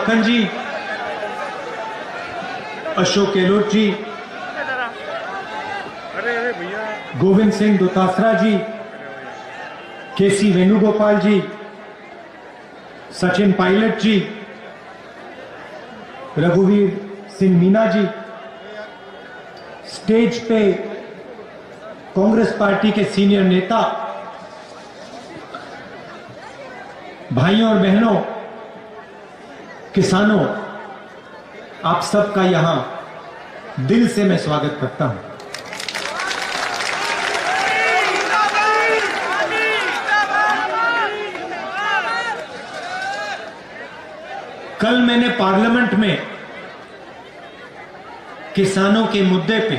मक्खन जी, अशोक गहलोत जी, गोविंद सिंह दोतासरा जी, केसी वेणुगोपाल जी, सचिन पायलट जी, रघुवीर सिंह मीना जी, स्टेज पे कांग्रेस पार्टी के सीनियर नेता, भाइयों और बहनों, किसानों, आप सबका यहां दिल से मैं स्वागत करता हूं। कल मैंने पार्लियामेंट में किसानों के मुद्दे पे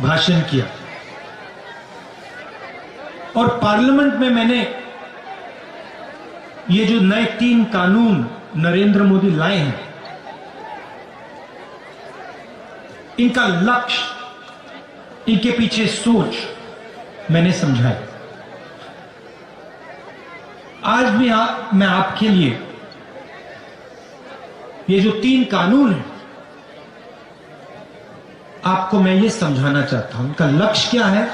भाषण किया और पार्लियामेंट में मैंने ये जो नए 3 कानून नरेंद्र मोदी लाए हैं, इनका लक्ष्य, इनके पीछे सोच मैंने समझाई। आज भी मैं आपके लिए ये जो 3 कानून हैं, आपको मैं ये समझाना चाहता हूं, इनका लक्ष्य क्या है,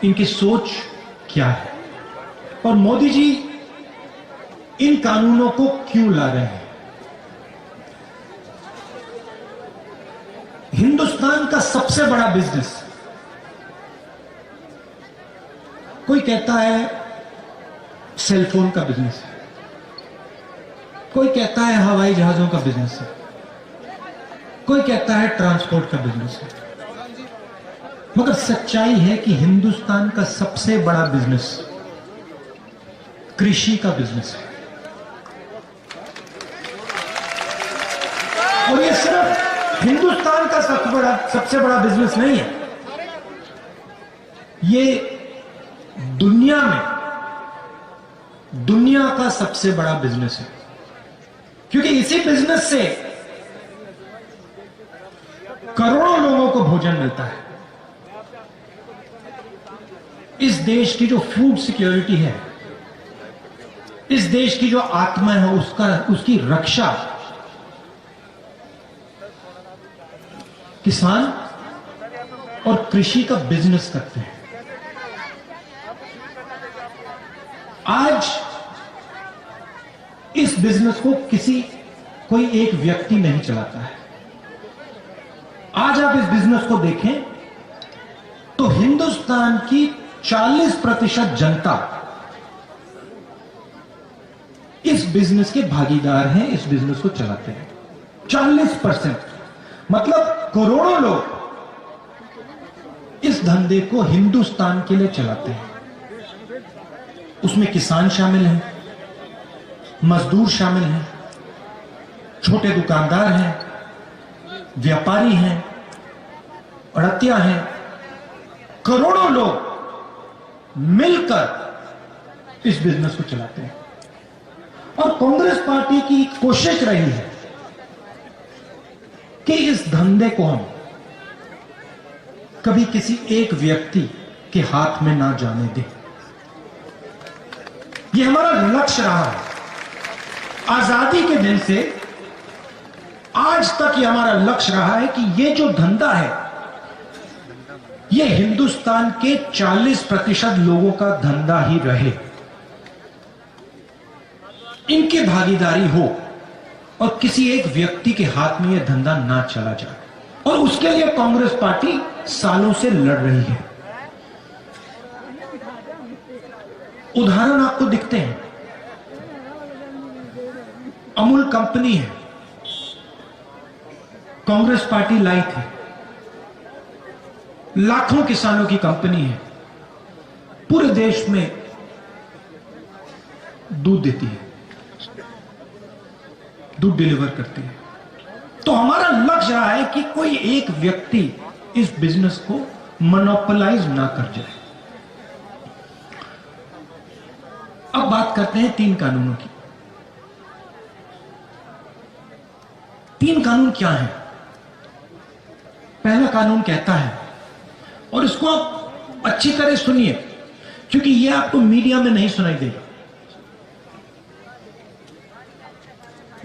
इनकी सोच क्या है और मोदी जी इन कानूनों को क्यों ला रहे हैं। हिंदुस्तान का सबसे बड़ा बिजनेस, कोई कहता है सेलफोन का बिजनेस है, कोई कहता है हवाई जहाजों का बिजनेस है, कोई कहता है ट्रांसपोर्ट का बिजनेस है, मगर सच्चाई है कि हिंदुस्तान का सबसे बड़ा बिजनेस कृषि का बिजनेस है। और ये सिर्फ हिंदुस्तान का सबसे बड़ा बिजनेस नहीं है, ये दुनिया का सबसे बड़ा बिजनेस है, क्योंकि इसी बिजनेस से करोड़ों लोगों को भोजन मिलता है। इस देश की जो फूड सिक्योरिटी है, इस देश की जो आत्मा है, उसकी रक्षा किसान और कृषि का बिजनेस करते हैं। आज इस बिजनेस को कोई एक व्यक्ति नहीं चलाता है। आज आप इस बिजनेस को देखें तो हिंदुस्तान की 40% जनता इस बिजनेस के भागीदार हैं, इस बिजनेस को चलाते हैं। 40% मतलब करोड़ों लोग इस धंधे को हिंदुस्तान के लिए चलाते हैं। उसमें किसान शामिल हैं, मजदूर शामिल हैं, छोटे दुकानदार हैं, व्यापारी हैं, अड़तिया हैं, करोड़ों लोग मिलकर इस बिजनेस को चलाते हैं। और कांग्रेस पार्टी की कोशिश रही है कि इस धंधे को हम कभी किसी एक व्यक्ति के हाथ में ना जाने दें। यह हमारा लक्ष्य रहा है। आजादी के दिन से आज तक यह हमारा लक्ष्य रहा है कि यह जो धंधा है, यह हिंदुस्तान के 40% लोगों का धंधा ही रहे, इनकी भागीदारी हो और किसी एक व्यक्ति के हाथ में यह धंधा ना चला जाए। और उसके लिए कांग्रेस पार्टी सालों से लड़ रही है। उदाहरण आपको दिखते हैं। अमूल कंपनी है, कांग्रेस पार्टी लाई थी। लाखों किसानों की कंपनी है, पूरे देश में दूध देती है, दूध डिलीवर करती है। तो हमारा लक्ष्य रहा है कि कोई एक व्यक्ति इस बिजनेस को मोनोपोलाइज ना कर जाए। अब बात करते हैं 3 कानूनों की। 3 कानून क्या हैं? पहला कानून कहता है, और इसको आप अच्छी तरह सुनिए क्योंकि यह आपको मीडिया में नहीं सुनाई देगा।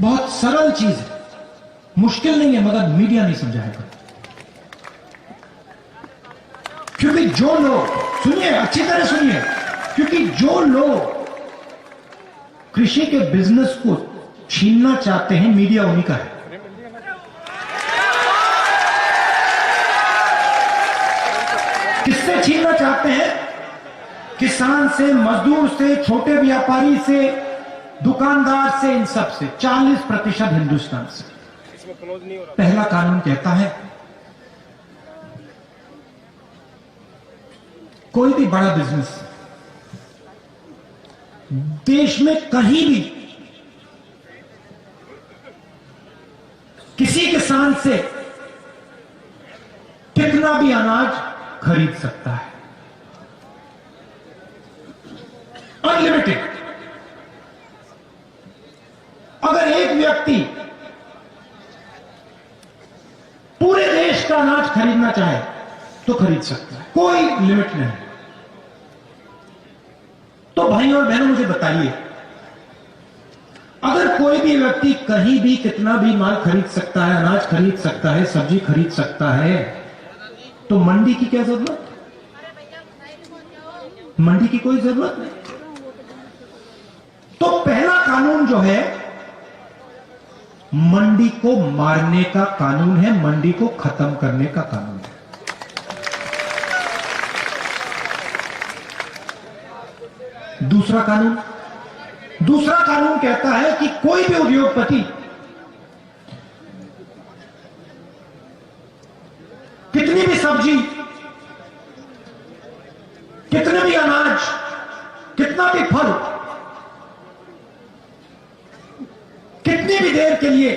बहुत सरल चीज है, मुश्किल नहीं है, मगर मीडिया नहीं समझाएगा। क्योंकि जो लोग, सुनिए अच्छी तरह सुनिए, क्योंकि जो लोग कृषि के बिजनेस को छीनना चाहते हैं, मीडिया उन्हीं का है। किससे छीनना चाहते हैं? किसान से, मजदूर से, छोटे व्यापारी से, दुकानदार से, इन सब से। 40% हिंदुस्तान से। पहला कानून कहता है कोई भी बड़ा बिजनेस देश में कहीं भी किसी किसान से कितना भी अनाज खरीद सकता है, अनलिमिटेड। अगर एक व्यक्ति पूरे देश का अनाज खरीदना चाहे तो खरीद सकता है, कोई लिमिट नहीं। तो भाई और बहनों मुझे बताइए, अगर कोई भी व्यक्ति कहीं भी कितना भी माल खरीद सकता है, अनाज खरीद सकता है, सब्जी खरीद सकता है, तो मंडी की क्या जरूरत? मंडी की कोई जरूरत नहीं। तो पहला कानून जो है मंडी को मारने का कानून है, मंडी को खत्म करने का कानून है। दूसरा कानून कहता है कि कोई भी उद्योगपति कितनी भी सब्जी, कितने भी अनाज, कितना भी फल, कितनी भी देर के लिए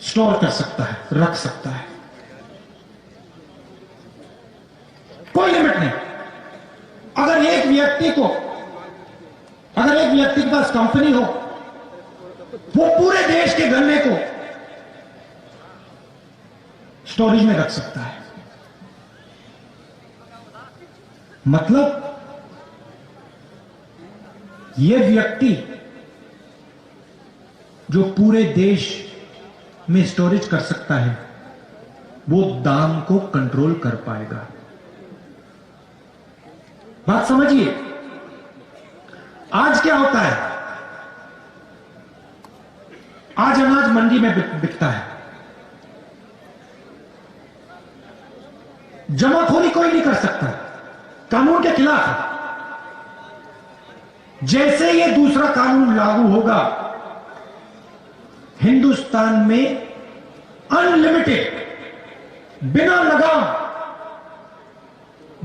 स्टोर कर सकता है, रख सकता है, कोई लिमिट नहीं। अगर एक व्यक्ति के पास कंपनी हो, वो पूरे देश के गन्ने को स्टोरेज में रख सकता है। मतलब यह व्यक्ति जो पूरे देश में स्टोरेज कर सकता है, वो दाम को कंट्रोल कर पाएगा। बात समझिए, आज क्या होता है? आज अनाज मंडी में बिकता है, जमाखोरी कोई नहीं कर सकता, कानून के खिलाफ है। जैसे ये दूसरा कानून लागू होगा, हिंदुस्तान में अनलिमिटेड, बिना लगाम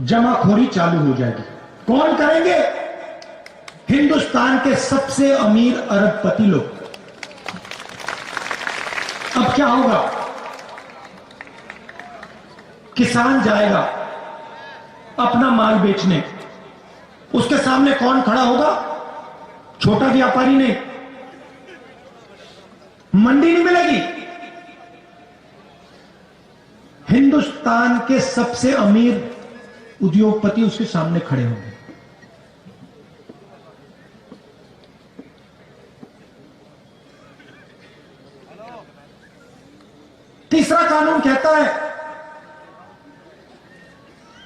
जमाखोरी चालू हो जाएगी। कौन करेंगे? हिंदुस्तान के सबसे अमीर अरबपति लोग। अब क्या होगा? किसान जाएगा अपना माल बेचने, उसके सामने कौन खड़ा होगा? छोटा व्यापारी नहीं, मंडी नहीं मिलेगी। हिंदुस्तान के सबसे अमीर उद्योगपति उसके सामने खड़े होंगे। तीसरा कानून कहता है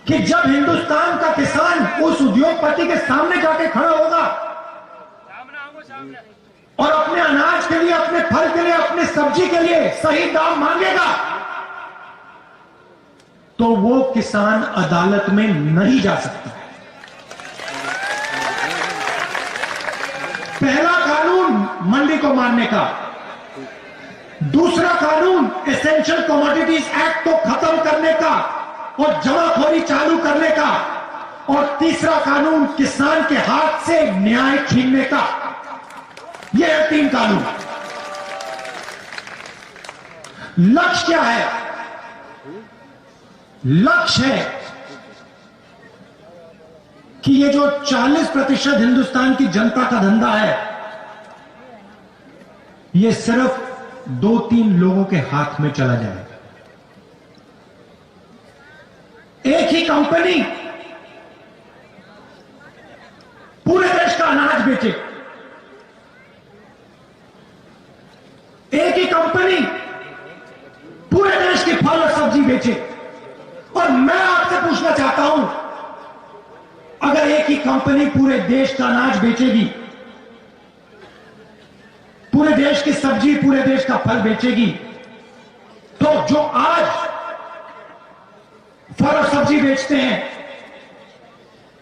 कि जब हिंदुस्तान का किसान उस उद्योगपति के सामने जाके खड़ा होगा और अपने अनाज के लिए, अपने फल के लिए, अपने सब्जी के लिए सही दाम मांगेगा, तो वो किसान अदालत में नहीं जा सकता है। पहला कानून मंडी को मारने का, दूसरा कानून एसेंशियल कमोडिटीज एक्ट को खत्म करने का और जमाखोरी चालू करने का, और तीसरा कानून किसान के हाथ से न्याय छीनने का। यह है 3 कानून। लक्ष्य क्या है? लक्ष्य है कि ये जो 40% हिंदुस्तान की जनता का धंधा है, ये सिर्फ 2-3 लोगों के हाथ में चला जाएगा। एक ही कंपनी पूरे देश का अनाज बेचे, कंपनी पूरे देश की फल और सब्जी बेचे। और मैं आपसे पूछना चाहता हूं, अगर एक ही कंपनी पूरे देश का अनाज बेचेगी, पूरे देश की सब्जी, पूरे देश का फल बेचेगी, तो जो आज फल और सब्जी बेचते हैं,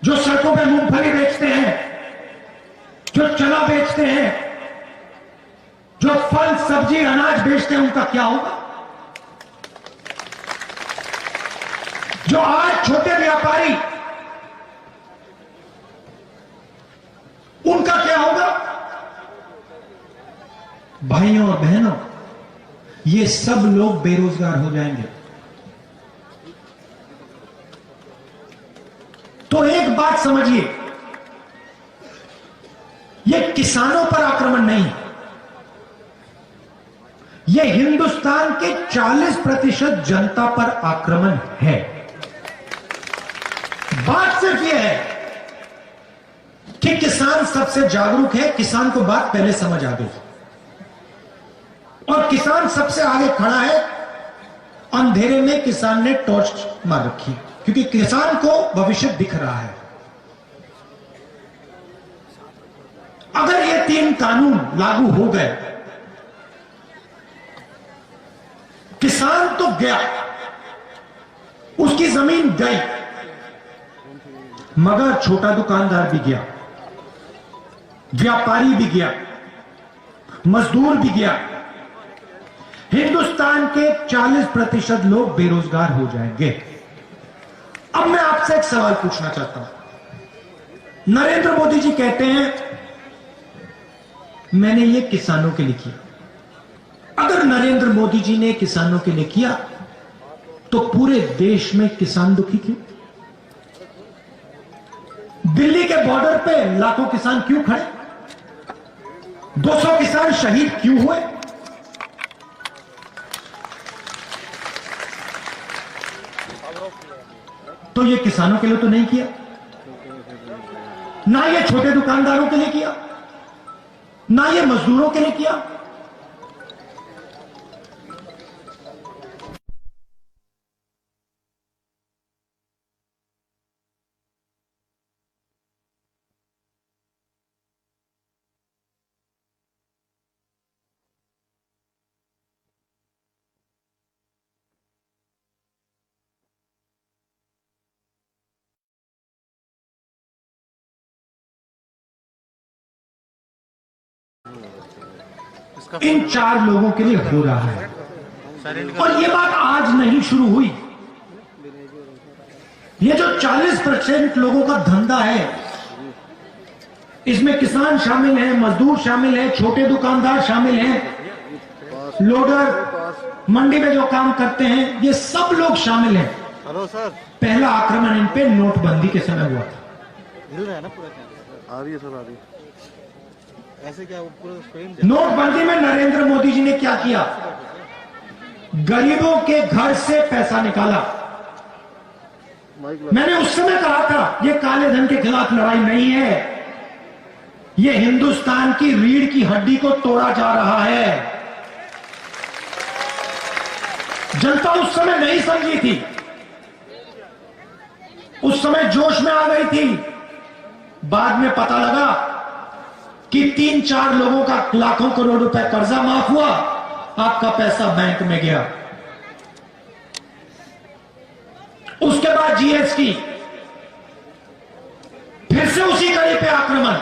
जो सड़कों पे मूंगफली बेचते हैं, जो चना बेचते हैं, जो फल सब्जी अनाज बेचते हैं, उनका क्या होगा? जो आज छोटे व्यापारी, उनका क्या होगा? भाइयों और बहनों, ये सब लोग बेरोजगार हो जाएंगे। तो एक बात समझिए, ये किसानों पर आक्रमण नहीं है, ये हिंदुस्तान के 40% जनता पर आक्रमण है। बात सिर्फ यह है कि किसान सबसे जागरूक है, किसान को बात पहले समझ आ गई, और किसान सबसे आगे खड़ा है। अंधेरे में किसान ने टॉर्च मार रखी, क्योंकि किसान को भविष्य दिख रहा है। अगर ये 3 कानून लागू हो गए, किसान तो गया, उसकी जमीन गई, मगर छोटा दुकानदार भी गया, व्यापारी भी गया, मजदूर भी गया। हिंदुस्तान के 40% लोग बेरोजगार हो जाएंगे। अब मैं आपसे एक सवाल पूछना चाहता हूं। नरेंद्र मोदी जी कहते हैं मैंने ये किसानों के लिए किया। अगर नरेंद्र मोदी जी ने किसानों के लिए किया, तो पूरे देश में किसान दुखी क्यों? दिल्ली के बॉर्डर पे लाखों किसान क्यों खड़े? 200 किसान शहीद क्यों हुए? तो ये किसानों के लिए तो नहीं किया, ना ये छोटे दुकानदारों के लिए किया, ना ये मजदूरों के लिए किया। इन 4 लोगों के लिए हो रहा है। और ये बात आज नहीं शुरू हुई। ये जो 40% लोगों का धंधा है, इसमें किसान शामिल हैं, मजदूर शामिल हैं, छोटे दुकानदार शामिल हैं, लोडर, मंडी में जो काम करते हैं, ये सब लोग शामिल हैं। हेलो सर, पहला आक्रमण इन पे नोटबंदी के समय हुआ था। मिल रहा है ना पूरा? आ रही है सर, आ रही है। ऐसे क्या पूरा फ्रेम? नोटबंदी में नरेंद्र मोदी जी ने क्या किया? गरीबों के घर से पैसा निकाला। मैंने उस समय कहा था ये काले धन के खिलाफ लड़ाई नहीं है, ये हिंदुस्तान की रीढ़ की हड्डी को तोड़ा जा रहा है। जनता उस समय नहीं समझी थी, उस समय जोश में आ गई थी। बाद में पता लगा कि 3-4 लोगों का लाखों करोड़ रुपए कर्जा माफ हुआ, आपका पैसा बैंक में गया। उसके बाद जीएसटी, फिर से उसी कड़ी पे आक्रमण।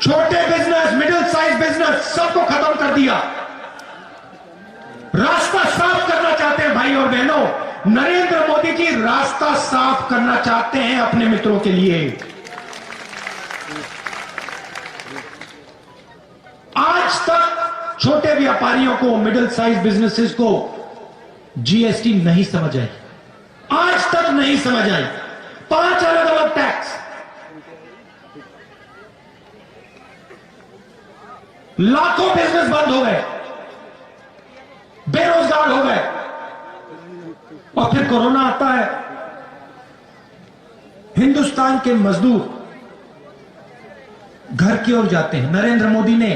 छोटे बिजनेस, मिडिल साइज बिजनेस, सबको खत्म कर दिया। रास्ता साफ करना चाहते हैं भाई और बहनों, नरेंद्र मोदी जी रास्ता साफ करना चाहते हैं अपने मित्रों के लिए। आज तक छोटे व्यापारियों को, मिडिल साइज बिजनेसेस को जीएसटी नहीं समझ आई, आज तक नहीं समझ आई। 5 अलग अलग टैक्स, लाखों बिजनेस बंद हो गए, बेरोजगार हो गए। और फिर कोरोना आता है, हिंदुस्तान के मजदूर घर की ओर जाते हैं। नरेंद्र मोदी ने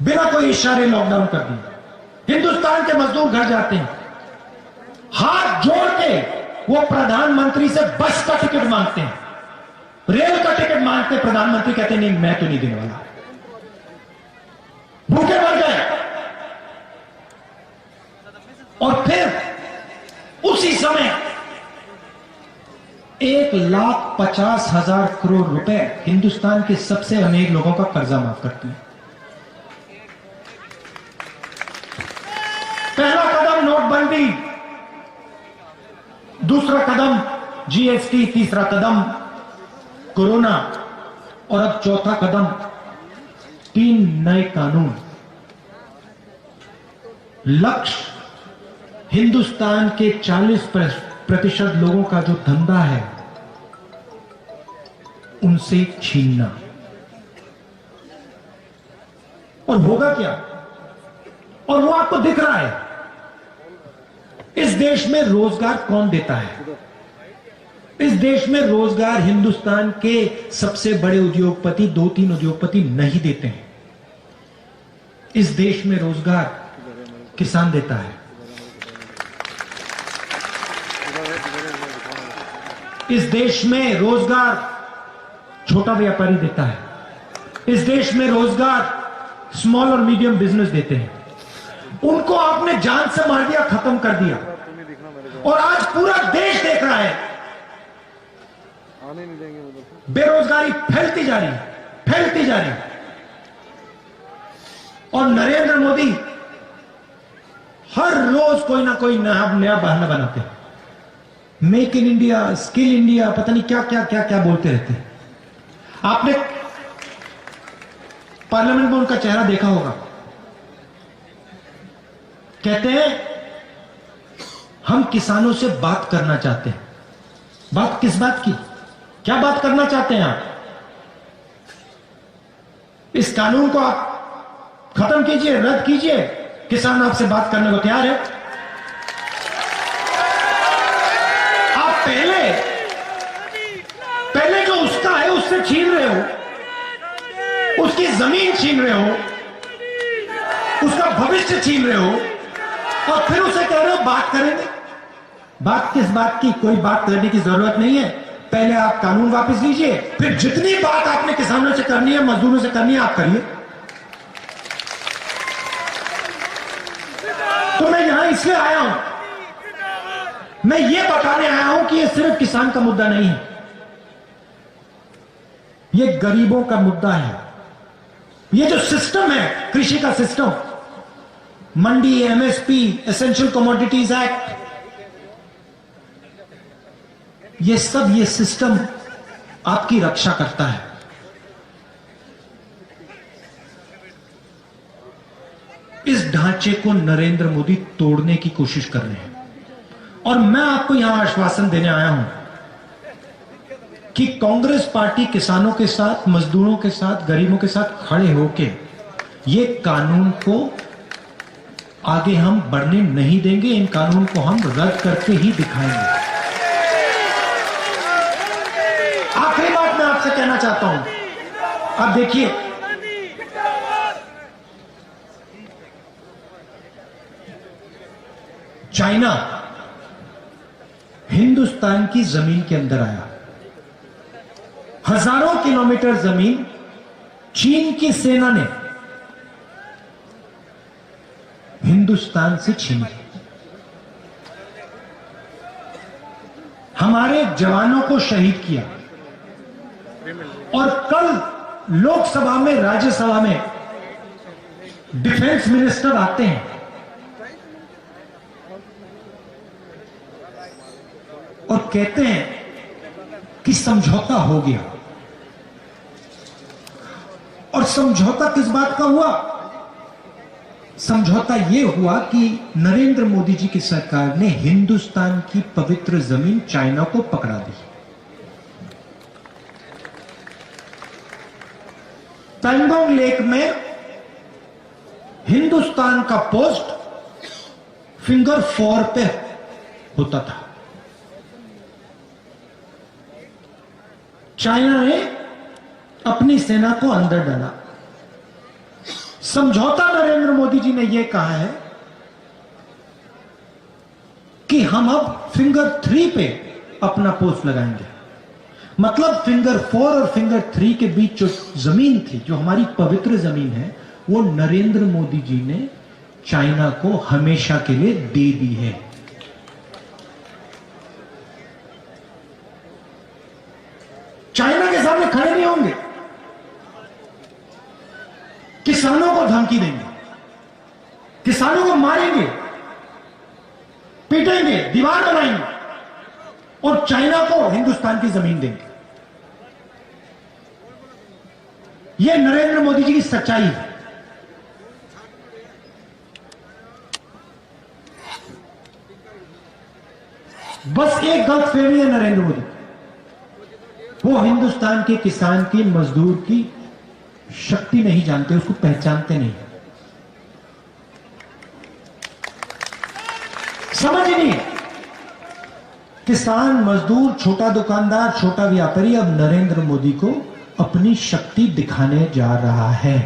बिना कोई इशारे लॉकडाउन कर दिया। हिंदुस्तान के मजदूर घर जाते हैं, हाथ जोड़ के वो प्रधानमंत्री से बस का टिकट मांगते हैं, रेल का टिकट मांगते हैं। प्रधानमंत्री कहते हैं नहीं, मैं तो नहीं देने वाला, भूखे मर गए। और फिर उसी समय 1,50,000 करोड़ रुपए हिंदुस्तान के सबसे अमीर लोगों का कर्जा माफ करती है। पहला कदम नोटबंदी, दूसरा कदम जीएसटी, तीसरा कदम कोरोना और अब चौथा कदम 3 नए कानून। लक्ष्य हिंदुस्तान के 40% लोगों का जो धंधा है उनसे छीनना। और होगा क्या? और वो आपको दिख रहा है। इस देश में रोजगार कौन देता है? इस देश में रोजगार हिंदुस्तान के सबसे बड़े उद्योगपति, 2-3 उद्योगपति नहीं देते हैं। इस देश में रोजगार किसान देता है। इस देश में रोजगार छोटा व्यापारी देता है। इस देश में रोजगार स्मॉल और मीडियम बिजनेस देते हैं। उनको आपने जान से मार दिया, खत्म कर दिया। और आज पूरा देश देख रहा है आने नहीं देंगे उधर से। बेरोजगारी फैलती जा रही है, फैलती जा रही है। और नरेंद्र मोदी हर रोज कोई ना कोई नया बहाना बनाते हैं। Make in India, skill India, पता नहीं क्या क्या क्या क्या बोलते रहते हैं। आपने पार्लियामेंट में उनका चेहरा देखा होगा। कहते हैं हम किसानों से बात करना चाहते हैं। बात किस बात की? क्या बात करना चाहते हैं आप? इस कानून को आप खत्म कीजिए, रद्द कीजिए। किसान आपसे बात करने को तैयार है। आप पहले जो उसका है उससे छीन रहे हो, उसकी जमीन छीन रहे हो, उसका भविष्य छीन रहे हो और फिर उसे कह रहे हो बात करेंगे। बात किस बात की? कोई बात करने की जरूरत नहीं है। पहले आप कानून वापस लीजिए, फिर जितनी बात आपने किसानों से करनी है, मजदूरों से करनी है, आप करिए। तो मैं यहां इसलिए आया हूं, मैं ये बताने आया हूं कि ये सिर्फ किसान का मुद्दा नहीं है, ये गरीबों का मुद्दा है। ये जो सिस्टम है, कृषि का सिस्टम, मंडी, एमएसपी, एसेंशियल कमोडिटीज एक्ट, ये सब, ये सिस्टम आपकी रक्षा करता है। इस ढांचे को नरेंद्र मोदी तोड़ने की कोशिश कर रहे हैं। और मैं आपको यहां आश्वासन देने आया हूं कि कांग्रेस पार्टी किसानों के साथ, मजदूरों के साथ, गरीबों के साथ खड़े होकर ये कानून को आगे हम बढ़ने नहीं देंगे। इन कानून को हम रद्द करके ही दिखाएंगे। आखिरी बात मैं आपसे कहना चाहता हूं, आप देखिए, चाइना हिंदुस्तान की जमीन के अंदर आया। हजारों किलोमीटर जमीन चीन की सेना ने हिंदुस्तान से छीनी। हमारे जवानों को शहीद किया। और कल लोकसभा में, राज्यसभा में डिफेंस मिनिस्टर आते हैं और कहते हैं कि समझौता हो गया। और समझौता किस बात का हुआ? समझौता यह हुआ कि नरेंद्र मोदी जी की सरकार ने हिंदुस्तान की पवित्र जमीन चाइना को पकड़ा दी। पैंगोंग लेक में हिंदुस्तान का पोस्ट फिंगर 4 पे होता था। चाइना ने अपनी सेना को अंदर डाला। समझौता नरेंद्र मोदी जी ने यह कहा है कि हम अब फिंगर 3 पे अपना पोस्ट लगाएंगे। मतलब फिंगर 4 और फिंगर 3 के बीच जो जमीन थी, जो हमारी पवित्र जमीन है, वो नरेंद्र मोदी जी ने चाइना को हमेशा के लिए दे दी है। चाइना के सामने खड़े नहीं होंगे, किसानों को धमकी देंगे, किसानों को मारेंगे, पीटेंगे, दीवार बनाएंगे और चाइना को हिंदुस्तान की जमीन देंगे। यह नरेंद्र मोदी जी की सच्चाई है। बस एक गलतफहमी है नरेंद्र मोदी, वो हिंदुस्तान के किसान की, मजदूर की शक्ति नहीं जानते, उसको पहचानते नहीं, समझ नहीं। किसान, मजदूर, छोटा दुकानदार, छोटा व्यापारी अब नरेंद्र मोदी को अपनी शक्ति दिखाने जा रहा है।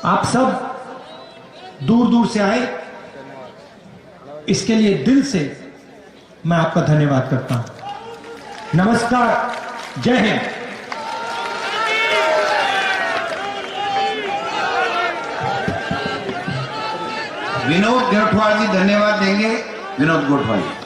आप सब दूर दूर से आए, इसके लिए दिल से मैं आपका धन्यवाद करता हूं। नमस्कार, जय हिंद। विनोद गोठवाल जी धन्यवाद देंगे। विनोद गोठवाल जी।